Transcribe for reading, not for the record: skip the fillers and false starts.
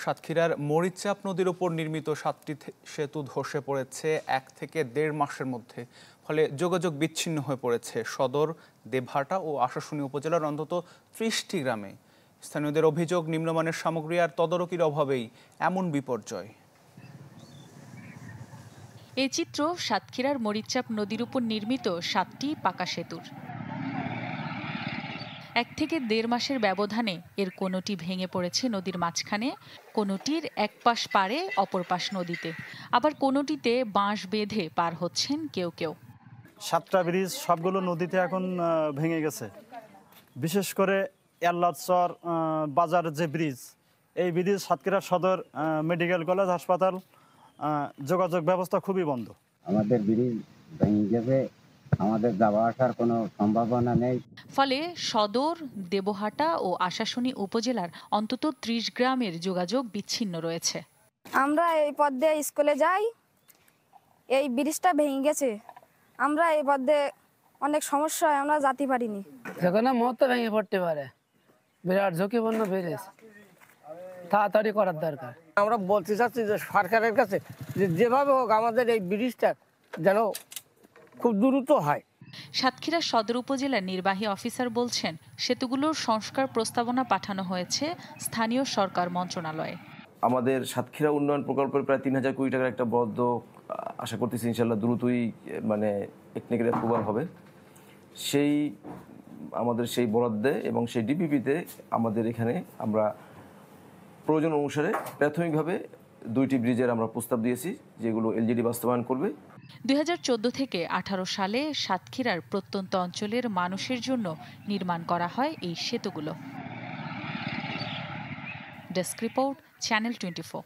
সাতক্ষীরার মরিচাপ নদীর উপর নির্মিত 7টি সেতু ধসে পড়েছে 1 থেকে 1.5 মাসের মধ্যে। ফলে যোগাযোগ বিচ্ছিন্ন হয়ে পড়েছে সদর, দেবহাটা ও আশাশুনি উপজেলার অন্তত 30টি গ্রামে। স্থানীয়দের অভিযোগ, নিম্নমানের সামগ্রী আর তদারকির অভাবেই এমন বিপর্যয়। এই চিত্র সাতক্ষীরার মরিচাপ নদীর উপর নির্মিত 7টি পাকা সেতুর। 1 থেকে 1.5 মাসের ব্যবধানে এর কোনোটি ভেঙে পড়েছে নদীর মাঝখানে, কোনোটির এক পাশ পারে অপর পাশ নদীতে, আবার কোনোটিতে বাঁশ বেঁধে পার হচ্ছেন কেউ কেউ। 7টা ব্রিজ সবগুলো নদীতে এখন ভেঙে গেছে। বিশেষ করে এল্লাচর বাজার যে ব্রিজ, এই ব্রিজ সাতক্ষীরা সদর মেডিকেল কলেজ হাসপাতাল যোগাযোগ ব্যবস্থা খুবই বন্ধ। আমাদের ব্রিজ ভেঙে গেছে, আমাদের যাওয়া আসার কোনো সম্ভাবনা নেই। ফলে সদর, দেবহাটা ও আশাশুনি উপজেলার অন্তত 30 গ্রামের যোগাযোগ বিচ্ছিন্ন রয়েছে। আমরা এই পথ দিয়ে স্কুলে যাই, এই ব্রিজটা ভেঙে গেছে, আমরা এই পথ দিয়ে অনেক সমস্যায় আমরা যেতে পারিনি। যেখানে মতো ভেঙে পড়তে পারে, বিরাট ঝুঁকিপূর্ণ ব্রিজ, তাড়াতাড়ি করার দরকার। আমরা বলতে চাচ্ছি যে সরকারের কাছে যেভাবে হোক আমাদের এই ব্রিজটা যেন খুব দ্রুত হয়। সাতক্ষীরা সদর উপজেলার নির্বাহী অফিসার বলছেন, সেতুগুলোর সংস্কার প্রস্তাবনা পাঠানো হয়েছে স্থানীয় সরকার মন্ত্রণালয়ে। আমাদের সাতক্ষীরা উন্নয়ন প্রকল্পের প্রায় 3000 কোটি টাকার একটা বরাদ্দ আশা করতেছি ইনশাল্লাহ দ্রুতই টেকনিক্যাল অ্যাপ্রুভাল হবে। আমাদের সেই বরাদ্দে এবং সেই ডিপিপিতে আমাদের এখানে আমরা প্রয়োজন অনুসারে প্রাথমিকভাবে 2টি ব্রিজের আমরা প্রস্তাব দিয়েছি, যেগুলো এলজিডি বাস্তবায়ন করবে। 2014 থেকে 18 সালে সাতক্ষীরার প্রত্যন্ত অঞ্চলের মানুষের জন্য নির্মাণ করা হয় এই সেতুগুলো। Desk report, channel 24।